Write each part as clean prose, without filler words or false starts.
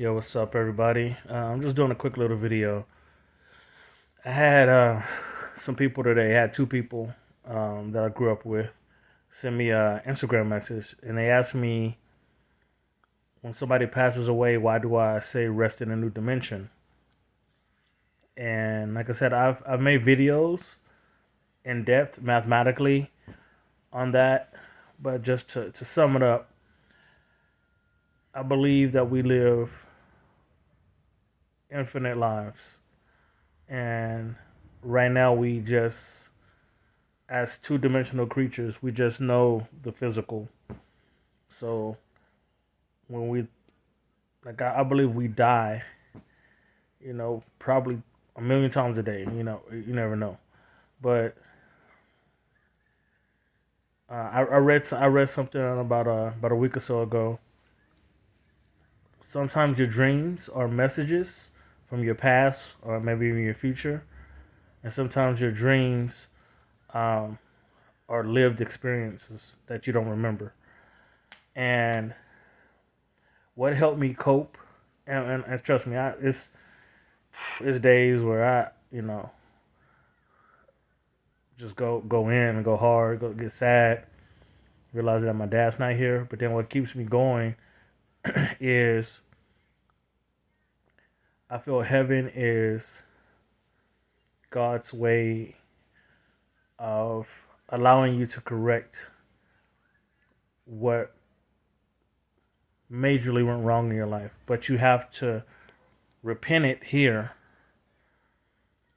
Yo, what's up, everybody? I'm just doing a quick little video. I had some people today. I had two people that I grew up with send me a Instagram message, and they asked me, when somebody passes away, why do I say rest in a new dimension? And like I said, I've made videos in depth mathematically on that, but just to sum it up, I believe that we live infinite lives, and right now we just, as two-dimensional creatures, we just know the physical. So when we, like, I believe we die, probably a million times a day. You never know. But I read something about a week or so ago. Sometimes your dreams are messages from your past or maybe even your future, and sometimes your dreams um, are lived experiences that you don't remember. And what helped me cope, and trust me, it's days where I just go in and go hard, go get sad, realize that my dad's not here. But then what keeps me going is I feel heaven is God's way of allowing you to correct what majorly went wrong in your life. But you have to repent it here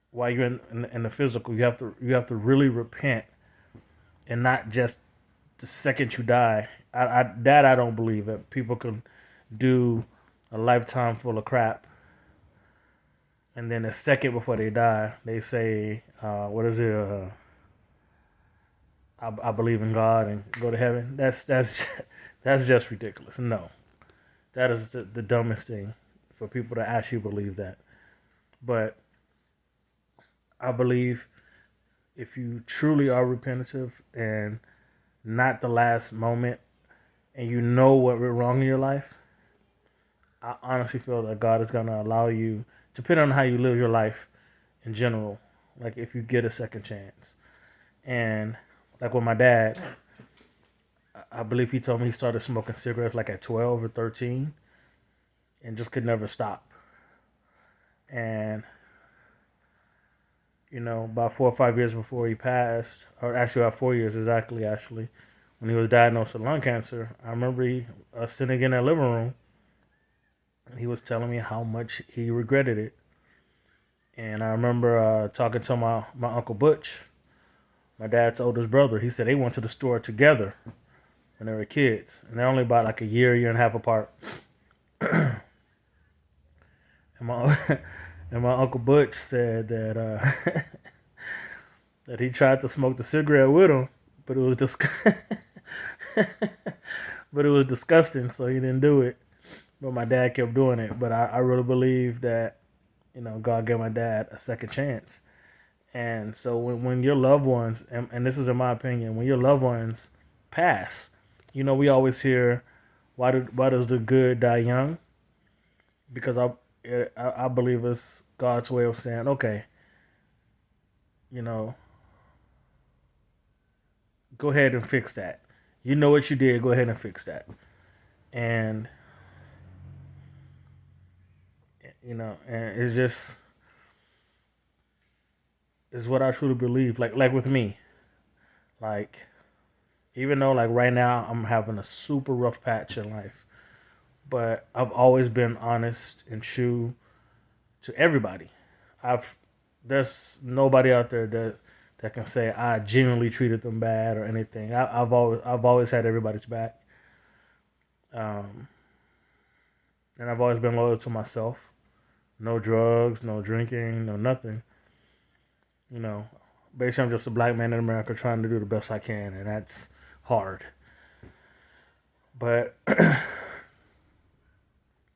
while you're in the physical. You have to really repent, and not just the second you die. I don't believe that people can do a lifetime full of crap, and then a second before they die, they say, "What is it? I believe in God and go to heaven." That's that's just ridiculous. No, that is the dumbest thing for people to actually believe that. But I believe if you truly are repentative and not the last moment, and you know what went wrong in your life, I honestly feel that God is gonna allow you, depending on how you live your life in general. Like if you get a second chance, and like with my dad, I believe he told me he started smoking cigarettes like at 12 or 13, and just could never stop. And about 4 or 5 years before he passed, or actually about 4 years exactly, actually, when he was diagnosed with lung cancer, I remember sitting in that living room, and he was telling me how much he regretted it. And I remember talking to my uncle Butch, my dad's oldest brother. He said they went to the store together when they were kids, and they're only about like a year and a half apart. and my and my uncle Butch said that that he tried to smoke the cigarette with him, but it was but it was disgusting, so he didn't do it. But my dad kept doing it. But I really believe that God gave my dad a second chance. And so when your loved ones, and this is in my opinion, when your loved ones pass, we always hear, why does the good die young? Because I believe it's God's way of saying, okay, you know, go ahead and fix that. You know what you did, go ahead and fix that. And and it's just, it's what I truly believe. Like with me, like, even though like right now I'm having a super rough patch in life, but I've always been honest and true to everybody. I've There's nobody out there that can say I genuinely treated them bad or anything. I've always had everybody's back, um, and I've always been loyal to myself. No drugs, no drinking, no nothing. You know, Basically, I'm just a black man in America trying to do the best I can, and that's hard. But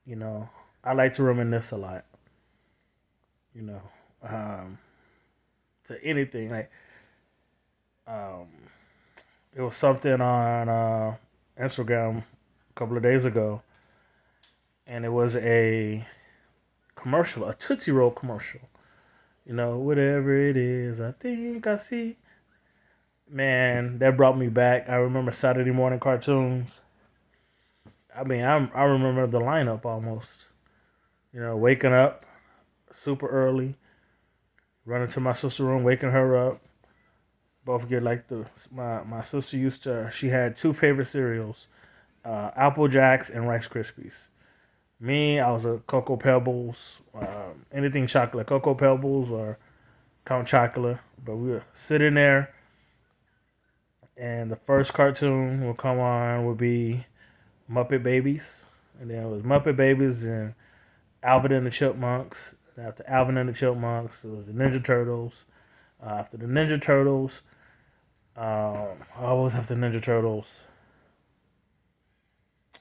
you know, I like to reminisce a lot. You know, um, to anything like, um, it was something on Instagram a couple of days ago. and it was a commercial, a Tootsie Roll commercial. Whatever it is, I think I see. Man, that brought me back. I remember Saturday morning cartoons. I remember the lineup almost. Waking up super early, running to my sister's room, waking her up. Both get like my sister she had two favorite cereals, Apple Jacks and Rice Krispies. Me, I was a Cocoa Pebbles, anything chocolate, Cocoa Pebbles or Count Chocula. But we were sitting there, and the first cartoon will come on would be Muppet Babies, and then it was Muppet Babies and Alvin and the Chipmunks. After Alvin and the Chipmunks, it was the Ninja Turtles. After the Ninja Turtles, I always have the Ninja Turtles.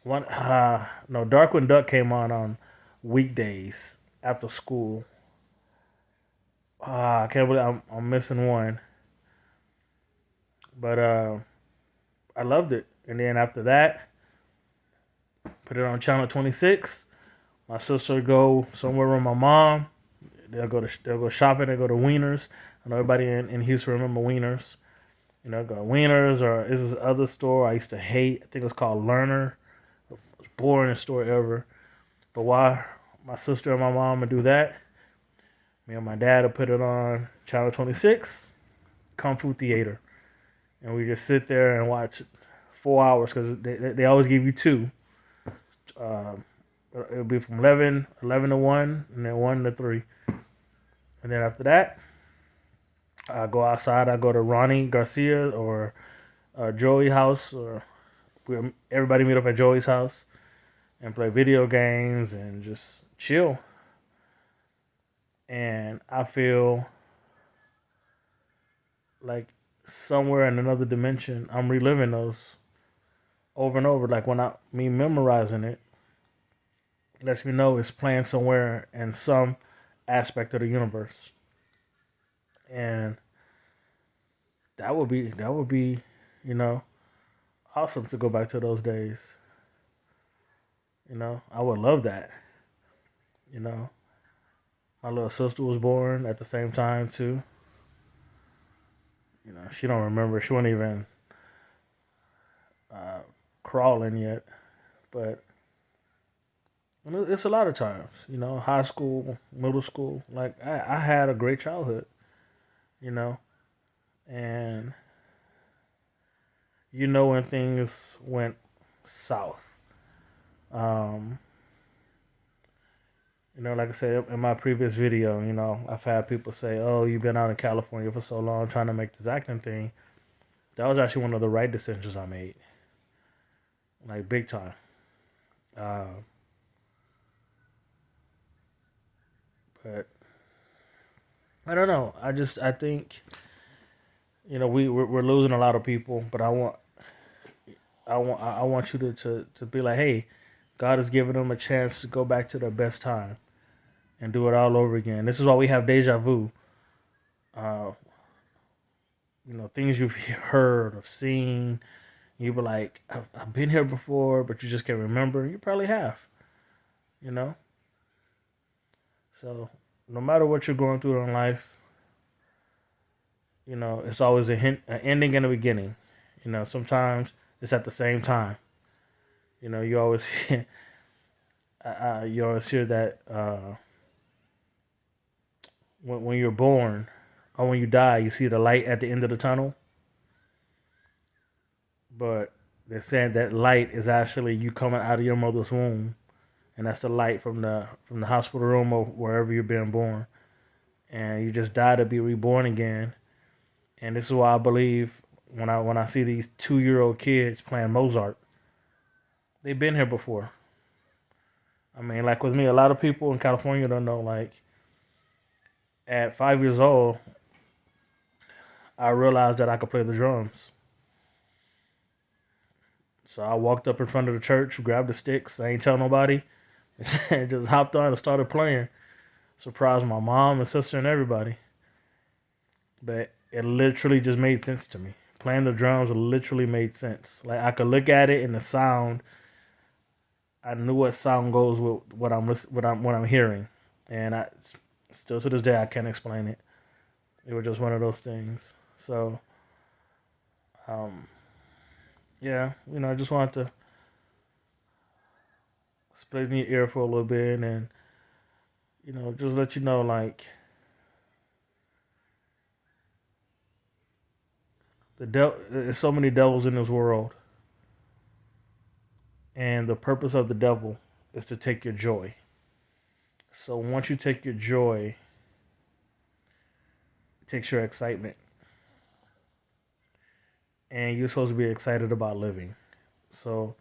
Darkwing Duck came on weekdays after school. I can't believe I'm missing one, but I loved it. And then after that, put it on channel 26. My sister would go somewhere with my mom. They'll go shopping. They go to Wieners. I know everybody in Houston remember Wieners. Go to Wieners, or is this other store I used to hate? I think it was called Lerner. It was the boringest store ever. But while my sister and my mom would do that, me and my dad would put it on channel 26, Kung Fu Theater, and we just sit there and watch 4 hours because they always give you two. It would be from 11 to 1, and then 1 to 3. And then after that, I go outside. I go to Ronnie Garcia or Joey's house, or everybody meet up at Joey's house and play video games and just chill. And I feel like somewhere in another dimension, I'm reliving those over and over. Like me memorizing it lets me know it's playing somewhere in some aspect of the universe. And that would be, awesome to go back to those days. I would love that. My little sister was born at the same time too. She don't remember. She wasn't even crawling yet, but it's a lot of times. High school, middle school. Like I had a great childhood. And when things went south. Like I said in my previous video, I've had people say, "Oh, you've been out in California for so long trying to make this acting thing." That was actually one of the right decisions I made, like big time. Uh, but I don't know. I think we're losing a lot of people, but I want you to be like, hey, God has given them a chance to go back to their best time and do it all over again. This is why we have deja vu. Uh, things you've heard or seen. You be like, I've been here before, but you just can't remember. You probably have. You know. So no matter what you're going through in life, it's always an ending and a beginning. Sometimes it's at the same time. You always you always hear that when you're born or when you die, you see the light at the end of the tunnel. But they're saying that light is actually you coming out of your mother's womb, and that's the light from the hospital room or wherever you're being born, and you just die to be reborn again. And this is why I believe when I see these 2-year-old kids playing Mozart, they've been here before. I mean, like with me, a lot of people in California don't know. Like at 5 years old, I realized that I could play the drums. So I walked up in front of the church, grabbed the sticks, I ain't tell nobody, and just hopped on and started playing. Surprised my mom and sister and everybody. But it literally just made sense to me. Playing the drums literally made sense. Like I could look at it and the sound, I knew what sound goes with what I'm hearing, and I still to this day I can't explain it. It was just one of those things. So, um, yeah, I just wanted to split in your ear for a little bit, and just let you know, like, there's so many devils in this world, and the purpose of the devil is to take your joy. So once you take your joy, it takes your excitement, and you're supposed to be excited about living. So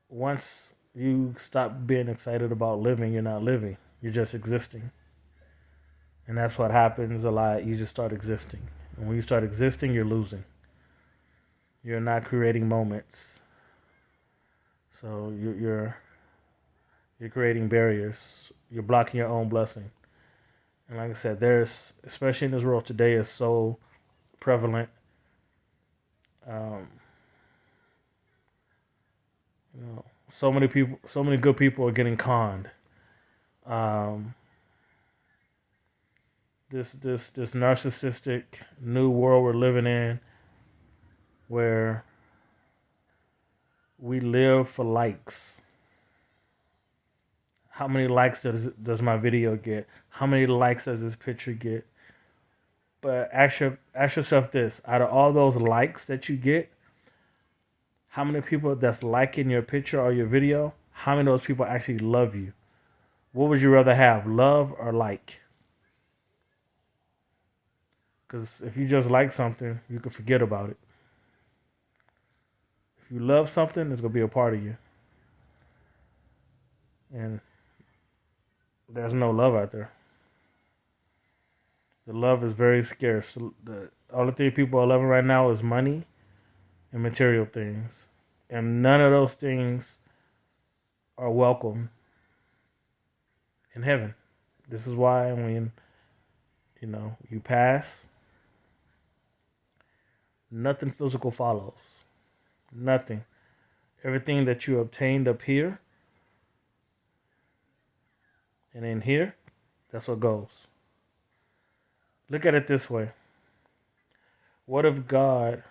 once you stop being excited about living, you're not living. You're just existing. And that's what happens a lot. You just start existing. And when you start existing, you're losing. You're not creating moments. So you're creating barriers. You're blocking your own blessing. And like I said, there's, especially in this world today, is so prevalent. Um, so many people, so many good people are getting conned. Um, this narcissistic new world we're living in, where we live for likes. How many likes does my video get? How many likes does this picture get? But ask yourself this: out of all those likes that you get, how many people that's liking your picture or your video? How many of those people actually love you? What would you rather have, love or like? Because if you just like something, you can forget about it. If you love something, it's gonna be a part of you. And there's no love out there. The love is very scarce. The only thing people are loving right now is money and material things. And none of those things are welcome in heaven. This is why when you pass, nothing physical follows. Nothing. Everything that you obtained up here and in here, that's what goes. Look at it this way. What if God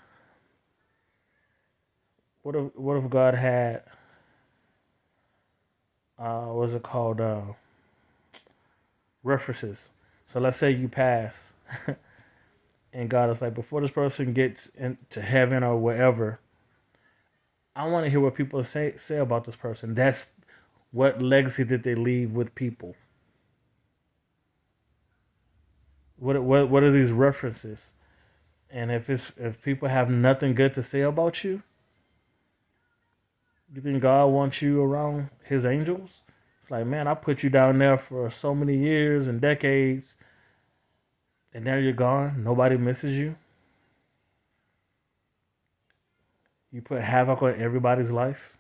had what's it called? References. So let's say you pass and God is like, before this person gets into heaven or wherever, I want to hear what people say about this person. That's what legacy did they leave with people? What are these references? And if people have nothing good to say about you, you think God wants you around His angels? It's like, man, I put you down there for so many years and decades, and now you're gone. Nobody misses you. You put havoc on everybody's life.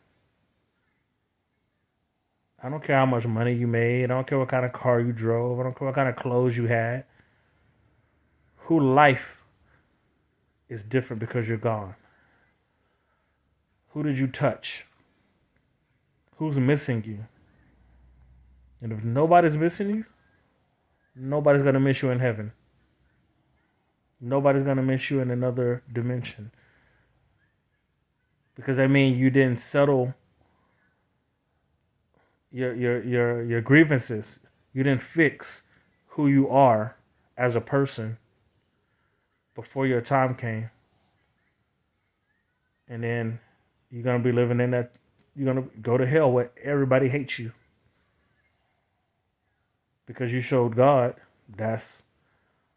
I don't care how much money you made. I don't care what kind of car you drove. I don't care what kind of clothes you had. Who life is different because you're gone? Who did you touch? Who's missing you? And if nobody's missing you, nobody's going to miss you in heaven. Nobody's going to miss you in another dimension. Because that means you didn't settle your grievances. You didn't fix who you are as a person before your time came. And then you're going to be living in that, you're going to go to hell where everybody hates you. Because you showed God that's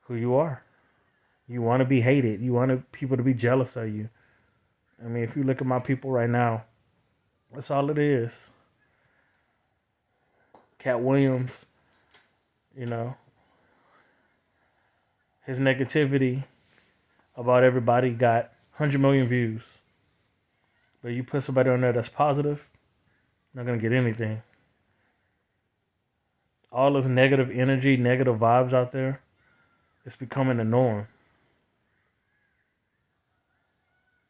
who you are. You want to be hated. You want people to be jealous of you. I mean, if you look at my people right now, that's all it is. Cat Williams, his negativity about everybody got 100 million views. But you put somebody on there that's positive, not going to get anything. All this negative energy, negative vibes out there, it's becoming the norm.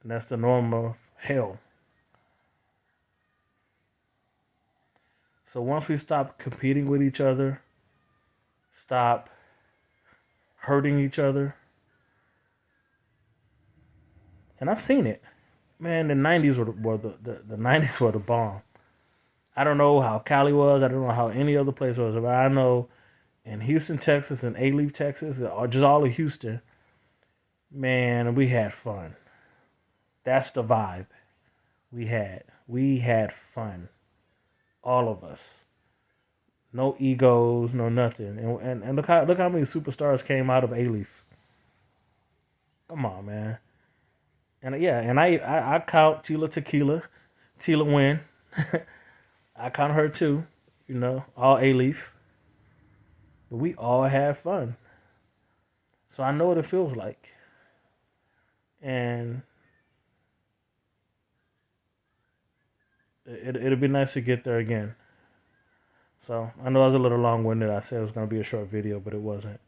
And that's the norm of hell. So once we stop competing with each other, stop hurting each other, and I've seen it. Man, the '90s were the '90s were the bomb. I don't know how Cali was. I don't know how any other place was, but I know in Houston, Texas, and Alief, Texas, or just all of Houston, man, we had fun. That's the vibe we had. We had fun, all of us. No egos, no nothing. And look how many superstars came out of Alief. Come on, man. And yeah, and I count Tila Tequila, Tila Win. I count her too. You know, all Alief. But we all had fun. So I know what it feels like. And it'll be nice to get there again. So I know I was a little long winded. I said it was gonna be a short video, but it wasn't.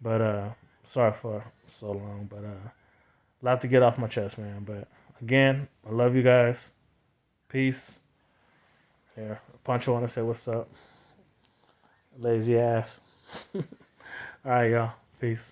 But sorry for so long. But a lot to get off my chest, man. But again, I love you guys. Peace. Here, Poncho wanna say what's up. Lazy ass. All right, y'all. Peace.